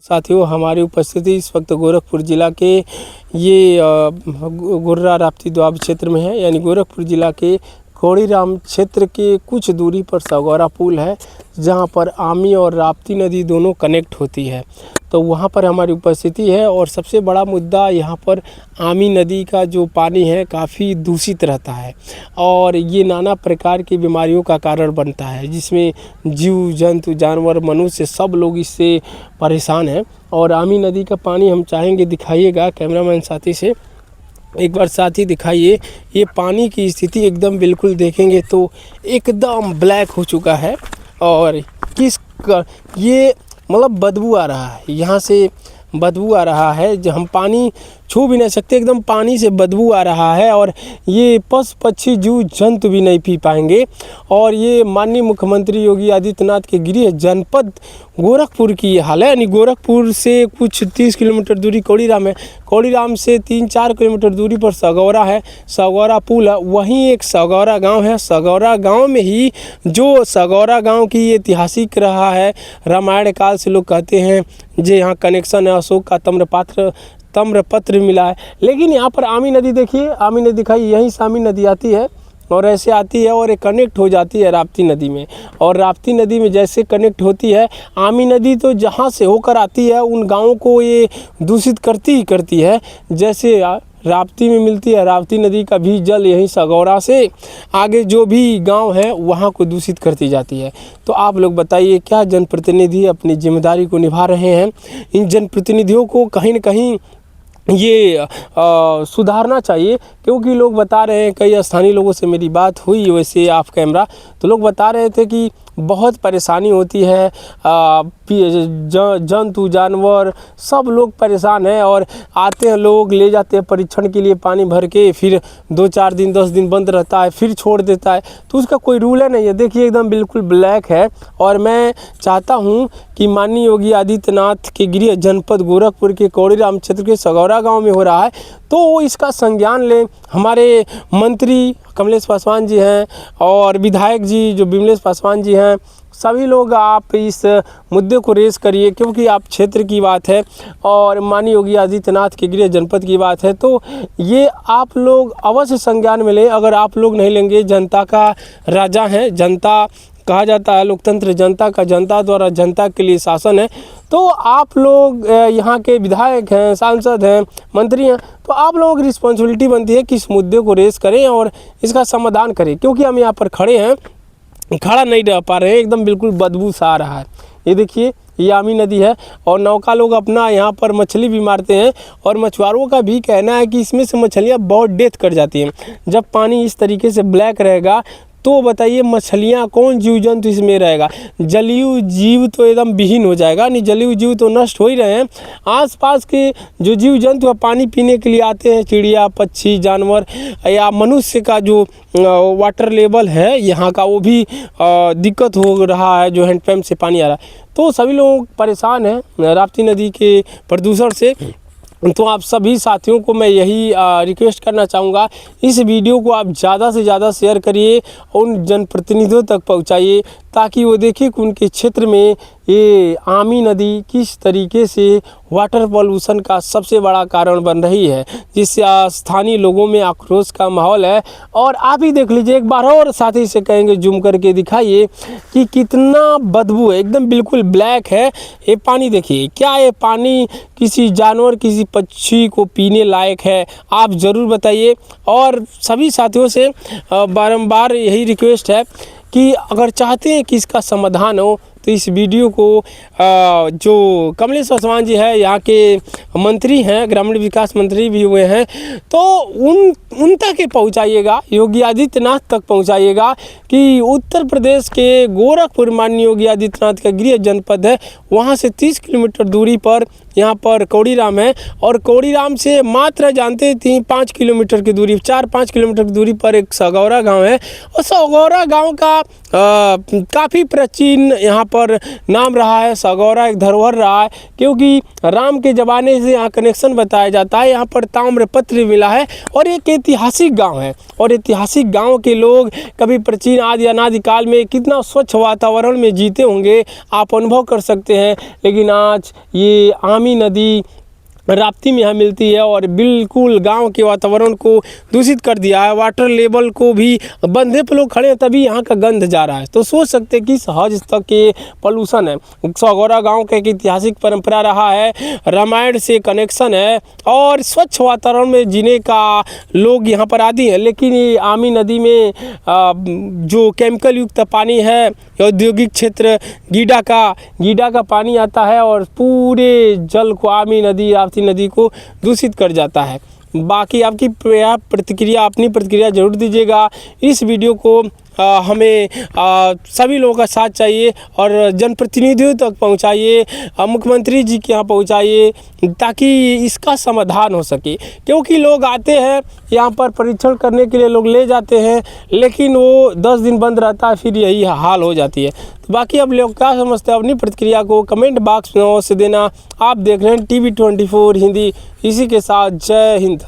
साथियों, हमारी उपस्थिति इस वक्त गोरखपुर ज़िला के ये गुर्रा राप्ती दोआब क्षेत्र में है। यानी गोरखपुर ज़िला के कोड़ीराम क्षेत्र के कुछ दूरी पर सगौरा पुल है, जहां पर आमी और राप्ती नदी दोनों कनेक्ट होती है। तो वहां पर हमारी उपस्थिति है और सबसे बड़ा मुद्दा यहां पर आमी नदी का जो पानी है काफ़ी दूषित रहता है और ये नाना प्रकार की बीमारियों का कारण बनता है, जिसमें जीव जंतु जानवर मनुष्य सब लोग इससे परेशान हैं। और आमी नदी का पानी हम चाहेंगे दिखाइएगा कैमरामैन साथी से, एक बार साथी दिखाइए। ये पानी की स्थिति एकदम बिल्कुल देखेंगे तो एकदम ब्लैक हो चुका है और ये मतलब बदबू आ रहा है, यहाँ से बदबू आ रहा है, जो हम पानी छू भी नहीं सकते, एकदम पानी से बदबू आ रहा है और ये पशु पक्षी जीव जंतु भी नहीं पी पाएंगे। और ये माननीय मुख्यमंत्री योगी आदित्यनाथ के गृह जनपद गोरखपुर की हाल है। यानी गोरखपुर से कुछ 30 किलोमीटर दूरी कोड़ीराम है, कोड़ीराम से 3-4 किलोमीटर दूरी पर सगौरा है, सगौरा पुल है, वहीं एक सगौरा गांव है। सगौरा गांव में ही जो सगौरा गांव की ऐतिहासिक रहा है, रामायण काल से लोग कहते हैं जो यहाँ कनेक्शन है, अशोक का तम्रपत्र मिला है। लेकिन यहाँ पर आमी नदी देखिए, आमी नदी दिखाई, यहीं से आमी नदी आती है और ऐसे आती है और ये कनेक्ट हो जाती है राप्ती नदी में। और राप्ती नदी में जैसे कनेक्ट होती है, आमी नदी तो जहाँ से होकर आती है उन गाँवों को ये दूषित करती ही करती है। जैसे राप्ती में मिलती है, राप्ती नदी का भी जल यहीं सगौरा से आगे जो भी गांव है वहां को दूषित करती जाती है। तो आप लोग बताइए, क्या जनप्रतिनिधि अपनी जिम्मेदारी को निभा रहे हैं? इन जनप्रतिनिधियों को कहीं न कहीं ये सुधारना चाहिए, क्योंकि लोग बता रहे हैं, कई स्थानीय लोगों से मेरी बात हुई वैसे ऑफ कैमरा, तो लोग बता रहे थे कि बहुत परेशानी होती है, जंतु जानवर सब लोग परेशान हैं और आते हैं लोग ले जाते हैं परीक्षण के लिए पानी भर के, फिर 2-4 दिन 10 दिन बंद रहता है, फिर छोड़ देता है, तो उसका कोई रूल है नहीं है। देखिए एकदम बिल्कुल ब्लैक है। और मैं चाहता हूं कि माननीय योगी आदित्यनाथ के गृह जनपद गोरखपुर के कोड़ीराम क्षेत्र के सगौरा गाँव में हो रहा है, तो वो इसका संज्ञान लें। हमारे मंत्री कमलेश पासवान जी हैं और विधायक जी जो विमलेश पासवान जी हैं, सभी लोग आप इस मुद्दे को रेस करिए, क्योंकि आप क्षेत्र की बात है और माननीय योगी आदित्यनाथ के गृह जनपद की बात है, तो ये आप लोग अवश्य संज्ञान में लें। अगर आप लोग नहीं लेंगे, जनता का राजा है, जनता कहा जाता है, लोकतंत्र जनता का, जनता द्वारा जनता के लिए शासन है, तो आप लोग यहाँ के विधायक हैं, सांसद हैं, मंत्री हैं, तो आप लोगों की रिस्पॉन्सिबिलिटी बनती है कि इस मुद्दे को रेस करें और इसका समाधान करें। क्योंकि हम यहाँ पर खड़े हैं, खड़ा नहीं रह पा रहे हैं, एकदम बिल्कुल बदबू सा आ रहा है। ये देखिए, ये आमी नदी है और नौका लोग अपना यहाँ पर मछली भी मारते हैं और मछुआरों का भी कहना है कि इसमें से मछलियाँ बहुत डेथ कर जाती हैं। जब पानी इस तरीके से ब्लैक रहेगा तो बताइए मछलियाँ कौन जीव जंतु इसमें रहेगा? जलीय जीव तो एकदम विहीन हो जाएगा, नहीं जलीय जीव तो नष्ट हो ही रहे हैं। आसपास के जो जीव जंतु पानी पीने के लिए आते हैं, चिड़िया पक्षी जानवर या मनुष्य का जो वाटर लेवल है यहाँ का, वो भी दिक्कत हो रहा है, जो हैंडपम्प से पानी आ रहा है। तो सभी लोग परेशान हैं राप्ती नदी के प्रदूषण से। तो आप सभी साथियों को मैं यही रिक्वेस्ट करना चाहूँगा, इस वीडियो को आप ज़्यादा से ज़्यादा शेयर करिए, उन जनप्रतिनिधियों तक पहुँचाइए, ताकि वो देखें कि उनके क्षेत्र में ये आमी नदी किस तरीके से वाटर पॉल्यूशन का सबसे बड़ा कारण बन रही है, जिससे स्थानीय लोगों में आक्रोश का माहौल है। और आप ही देख लीजिए एक बार, और साथी से कहेंगे जूम करके दिखाइए कि कितना बदबू है, एकदम बिल्कुल ब्लैक है ये पानी। देखिए, क्या ये पानी किसी जानवर किसी पक्षी को पीने लायक है? आप ज़रूर बताइए। और सभी साथियों से बारंबार यही रिक्वेस्ट है कि अगर चाहते हैं कि इसका समाधान हो, तो इस वीडियो को जो कमलेश पासवान जी है, यहाँ के मंत्री हैं, ग्रामीण विकास मंत्री भी हुए हैं, तो उन तक पहुँचाइएगा, योगी आदित्यनाथ तक पहुँचाइएगा कि उत्तर प्रदेश के गोरखपुर माननीय योगी आदित्यनाथ का गृह जनपद है, वहाँ से 30 किलोमीटर दूरी पर यहाँ पर कोड़ीराम है। और कोड़ीराम से मात्र जानते थे 5 किलोमीटर की दूरी, 4-5 किलोमीटर की दूरी पर एक सगौरा गांव है, और सगौरा गांव का काफ़ी प्राचीन यहाँ पर नाम रहा है। सगौरा एक धरोहर रहा है, क्योंकि राम के ज़माने से यहाँ कनेक्शन बताया जाता है। यहाँ पर ताम्रपत्र मिला है और एक ऐतिहासिक गांव है। और ऐतिहासिक गांव के लोग कभी प्राचीन आदि अनादि काल में कितना स्वच्छ वातावरण में जीते होंगे, आप अनुभव कर सकते हैं। लेकिन आज ये आमी नदी राप्ती में यहाँ मिलती है और बिल्कुल गांव के वातावरण को दूषित कर दिया है। वाटर लेवल को भी बंधे पे लोग खड़े हैं तभी यहाँ का गंध जा रहा है। तो सोच सकते हैं कि हद तक के पॉल्यूशन है। सगौरा गांव का एक ऐतिहासिक परंपरा रहा है, रामायण से कनेक्शन है और स्वच्छ वातावरण में जीने का लोग यहाँ पर आदि हैं। लेकिन ये आमी नदी में जो केमिकल युक्त पानी है, औद्योगिक क्षेत्र गीडा का पानी आता है और पूरे जल को आमी नदी को दूषित कर जाता है। बाकी आपकी अपनी प्रतिक्रिया जरूर दीजिएगा। इस वीडियो को हमें सभी लोगों का साथ चाहिए और जनप्रतिनिधियों तक पहुंचाइए, मुख्यमंत्री जी के यहाँ पहुंचाइए, ताकि इसका समाधान हो सके। क्योंकि लोग आते हैं यहाँ पर परीक्षण करने के लिए, लोग ले जाते हैं, लेकिन वो 10 दिन बंद रहता है, फिर यही हाल हो जाती है। तो बाकी अब लोग क्या समझते हैं, अपनी प्रतिक्रिया को कमेंट बॉक्स में अवश्य देना। आप देख रहे हैं TV 24 हिंदी। इसी के साथ जय हिंद।